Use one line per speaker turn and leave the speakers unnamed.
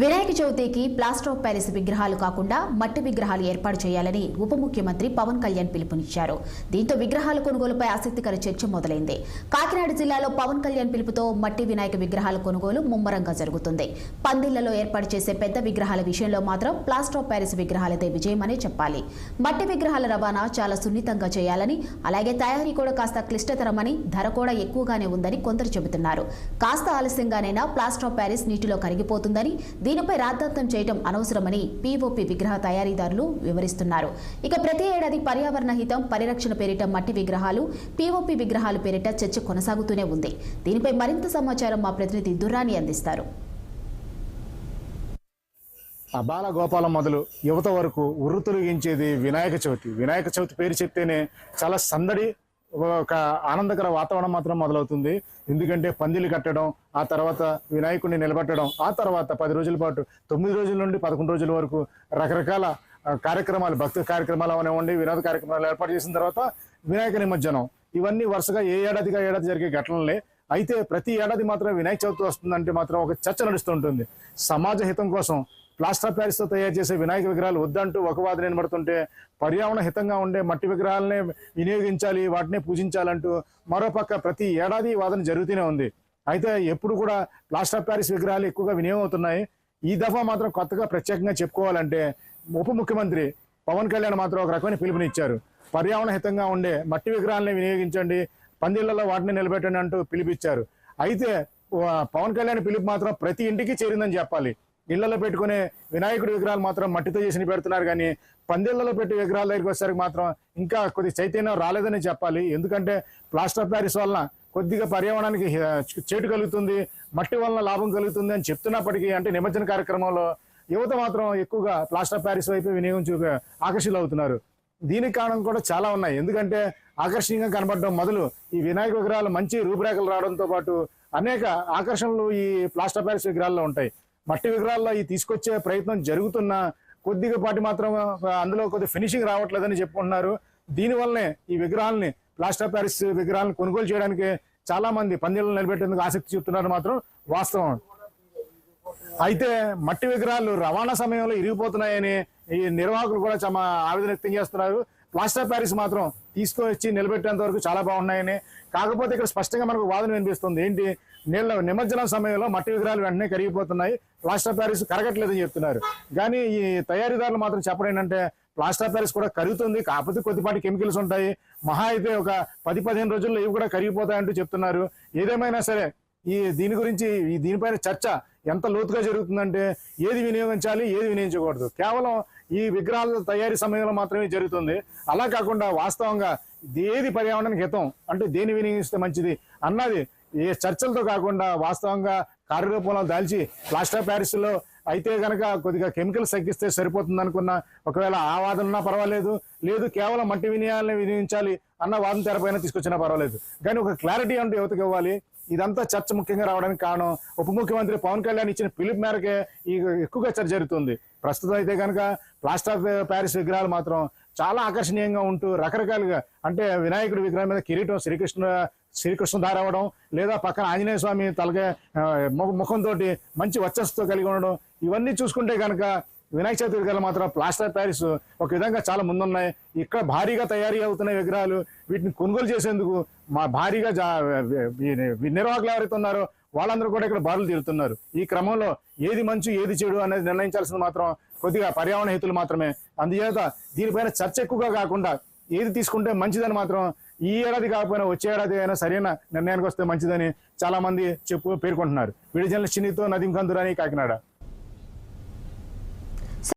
వినాయక చవితికి plaster of Paris విగ్రహాలు కాకుండా మట్టి విగ్రహాలు ఏర్పాటు చేయాలని ఉప ముఖ్యమంత్రి పవన్ కళ్యాణ్ పిలుపునిచ్చారు. దీంతో విగ్రహాల కొనుగోలుపై ఆసక్తికర చర్చ మొదలైంది. కాకినాడ జిల్లాలో పవన్ కళ్యాణ్ పిలుపుతో మట్టి వినాయక విగ్రహాల కొనుగోలు ముమ్మరంగా జరుగుతుంది. పందిళ్లలో ఏర్పాటు చేసే పెద్ద విగ్రహాల విషయంలో మాత్రం ప్లాస్టర్ ఆఫ్ ప్యారిస్ విగ్రహాలదే విజయమనే చెప్పాలి. మట్టి విగ్రహాల రవాణా చాలా సున్నితంగా చేయాలని, అలాగే తయారీ కూడా కాస్త క్లిష్టతరమని, ధర కూడా ఎక్కువగానే ఉందని కొందరు చెబుతున్నారు. కాస్త ఆలస్యంగానైనా ప్లాస్టర్ ఆఫ్ ప్యారిస్ నీటిలో కరిగిపోతుందని, దీనిపై రాద్ధాంతం చేయడం అనవసరమని పీఓపీ విగ్రహ తయారీదారులు వివరిస్తున్నారు. ఇక ప్రతి ఏడాది పర్యావరణ హితం, పరిరక్షణ పేరిట మట్టి విగ్రహాలు, పీఓపీ విగ్రహాలు పేరిట చర్చ కొనసాగుతూనే ఉంది. దీనిపై మరింత సమాచారం మా ప్రతినిధి దుర్రాని అందిస్తారు.
అబాల గోపాలం మొదలు యువత వరకు ఉర్రుతొలగించేది వినాయక చవితి. వినాయక చవితి పేరు చెప్తేనే చాలా సందడి, ఒక ఆనందకర వాతావరణం మాత్రం మొదలవుతుంది. ఎందుకంటే పందిలు కట్టడం, ఆ తర్వాత వినాయకుడిని నిలబెట్టడం, ఆ తర్వాత 10 రోజుల పాటు 9 రోజుల నుండి 11 రోజుల వరకు రకరకాల కార్యక్రమాలు, భక్తి కార్యక్రమాలు అవనివ్వండి, వినోద కార్యక్రమాలు ఏర్పాటు చేసిన తర్వాత వినాయక నిమజ్జనం, ఇవన్నీ వరుసగా ఏడాదిగా ఏడాది జరిగే ఘటనలే. అయితే ప్రతి ఏడాది మాత్రం వినాయక చవితి వస్తుందంటే మాత్రం ఒక చర్చ నడుస్తుంటుంది. సమాజ హితం కోసం ప్లాస్టర్ ఆఫ్ ప్యారిస్తో తయారు చేసే వినాయక విగ్రహాలు వద్దంటూ ఒక వాదన నిలబడుతుంటే, పర్యావరణ హితంగా ఉండే మట్టి విగ్రహాలనే వినియోగించాలి, వాటినే పూజించాలంటూ మరోపక్క ప్రతి ఏడాది వాదన జరుగుతూనే ఉంది. అయితే ఎప్పుడు కూడా ప్లాస్టర్ ఆఫ్ ప్యారిస్ విగ్రహాలు ఎక్కువగా వినియోగం అవుతున్నాయి. ఈ దఫా మాత్రం కొత్తగా ప్రత్యేకంగా చెప్పుకోవాలంటే ఉప ముఖ్యమంత్రి పవన్ కళ్యాణ్ మాత్రం ఒక రకమైన పిలుపునిచ్చారు. పర్యావరణ హితంగా ఉండే మట్టి విగ్రహాలనే వినియోగించండి, పందిళ్లలో వాటిని నిలబెట్టండి అంటూ పిలుపిచ్చారు. అయితే పవన్ కళ్యాణ్ పిలుపు మాత్రం ప్రతి ఇంటికి చేరిందని చెప్పాలి. ఇళ్లలో పెట్టుకునే వినాయకుడి విగ్రహాలు మాత్రం మట్టితో చేసి పెడుతున్నారు, కానీ పందిళ్లలో పెట్టి విగ్రహాల దగ్గరికి వచ్చేసరికి మాత్రం ఇంకా కొద్ది చైతన్యం రాలేదని చెప్పాలి. ఎందుకంటే ప్లాస్టర్ ఆఫ్ ప్యారిస్ వలన కొద్దిగా పర్యావరణానికి చేటు కలుగుతుంది, మట్టి వలన లాభం కలుగుతుంది అని చెప్తున్నప్పటికీ, అంటే నిమజ్జన కార్యక్రమంలో యువత మాత్రం ఎక్కువగా ప్లాస్టర్ ఆఫ్ ప్యారిస్ వైపు వినియోగించు ఆకర్షితులు అవుతున్నారు. దీనికి కారణం కూడా చాలా ఉన్నాయి. ఎందుకంటే ఆకర్షణీయంగా కనబడడం మొదలు ఈ వినాయక విగ్రహాలు మంచి రూపురేఖలు రావడంతో పాటు అనేక ఆకర్షణలు ఈ ప్లాస్టర్ ఆఫ్ ప్యారిస్ విగ్రహాల్లో ఉంటాయి. మట్టి విగ్రహాల్లో ఈ తీసుకొచ్చే ప్రయత్నం జరుగుతున్న కొద్దిగా పాటి మాత్రం అందులో కొద్ది ఫినిషింగ్ రావట్లేదని చెప్పుకుంటున్నారు. దీనివల్లనే ఈ విగ్రహాలని, ప్లాస్టర్ ఆఫ్ ప్యారిస్ విగ్రహాలను కొనుగోలు చేయడానికి చాలా మంది పందిళ్లను నిలబెట్టేందుకు ఆసక్తి చూపుతున్నారు మాత్రం వాస్తవం. అయితే మట్టి విగ్రహాలు రవాణా సమయంలో ఇరిగిపోతున్నాయని ఈ నిర్వాహకులు కూడా చాలా ఆవేదన వ్యక్తం చేస్తున్నారు. ప్లాస్టర్ ఆఫ్ ప్యారిస్ మాత్రం తీసుకొచ్చి నిలబెట్టేంత వరకు చాలా బాగున్నాయని. కాకపోతే ఇక్కడ స్పష్టంగా మనకు వాదన వినిపిస్తుంది. ఏంటి, నీళ్ళ నిమజ్జనం సమయంలో మట్టి విగ్రహాలు వెంటనే కరిగిపోతున్నాయి, ప్లాస్టర్ ఆఫ్ ప్యారిస్ కరగట్లేదని చెప్తున్నారు. కానీ ఈ తయారీదారులు మాత్రం చెప్పడం ఏంటంటే ప్లాస్టర్ ఆఫ్ ప్యారిస్ కూడా కరుగుతుంది, కాకపోతే కొద్దిపాటి కెమికల్స్ ఉంటాయి, మహా అయితే ఒక 10-15 రోజుల్లో ఇవి కూడా కరిగిపోతాయంటూ చెప్తున్నారు. ఏదేమైనా సరే దీని గురించి దీనిపైన చర్చ ఎంత లోతుగా జరుగుతుందంటే ఏది వినియోగించాలి, ఏది వినియోగించకూడదు కేవలం ఈ విగ్రహాల తయారీ సమయంలో మాత్రమే జరుగుతుంది. అలా కాకుండా వాస్తవంగా ఏది పర్యావరణానికి హితం, అంటే దేని వినియోగిస్తే మంచిది అన్నది ఏ చర్చలతో కాకుండా వాస్తవంగా కార్యరూపంలో దాల్చి ప్లాస్టర్ ఆఫ్ ప్యారిస్ లో అయితే కనుక కొద్దిగా కెమికల్స్ తగ్గిస్తే సరిపోతుంది అనుకున్న, ఒకవేళ ఆ వాదన ఉన్నా పర్వాలేదు, లేదు కేవలం మట్టి వినియోగాలని వినియోగించాలి అన్న వాదన తెరపైన తీసుకొచ్చినా పర్వాలేదు, కానీ ఒక క్లారిటీ అంటూ యువతకు ఇవ్వాలి. ఇదంతా చర్చ ముఖ్యంగా రావడానికి కారణం ఉప ముఖ్యమంత్రి పవన్ కళ్యాణ్ ఇచ్చిన పిలుపు మేరకే ఈ ఎక్కువగా చర్చ జరుగుతుంది. ప్రస్తుతం అయితే కనుక ప్లాస్టర్ ఆఫ్ ప్యారిస్ విగ్రహాలు మాత్రం చాలా ఆకర్షణీయంగా ఉంటూ రకరకాలుగా, అంటే వినాయకుడి విగ్రహం మీద కిరీటం శ్రీకృష్ణ ధారవడం, లేదా పక్కన ఆంజనేయ స్వామి తలగా ముఖంతో మంచి వర్చస్సుతో కలిగి ఉండడం, ఇవన్నీ చూసుకుంటే కనుక వినాయక చవితి విగ్రహాలు మాత్రం ప్లాస్టర్ ఆఫ్ ప్యారిస్ ఒక విధంగా చాలా ముందున్నాయి. ఇక్కడ భారీగా తయారీ అవుతున్న విగ్రహాలు, వీటిని కొనుగోలు చేసేందుకు భారీగా నిర్వాహకులు ఎవరైతే ఉన్నారో వాళ్ళందరూ కూడా ఇక్కడ బారులు తీరుతున్నారు. ఈ క్రమంలో ఏది మంచి ఏది చెడు అనేది నిర్ణయించాల్సింది మాత్రం కొద్దిగా పర్యావరణ హితులు మాత్రమే. అందుచేత దీనిపైన చర్చ ఎక్కువగా కాకుండా ఏది తీసుకుంటే మంచిదని మాత్రం ఈ ఏడాది కాకపోయినా వచ్చే ఏడాది అయినా సరైన నిర్ణయానికి వస్తే మంచిదని చాలా మంది పేర్కొంటున్నారు. వీడియో జర్నలిస్ట్ చిన్నితో నదీం ఖాన్ దురాని, కాకినాడ.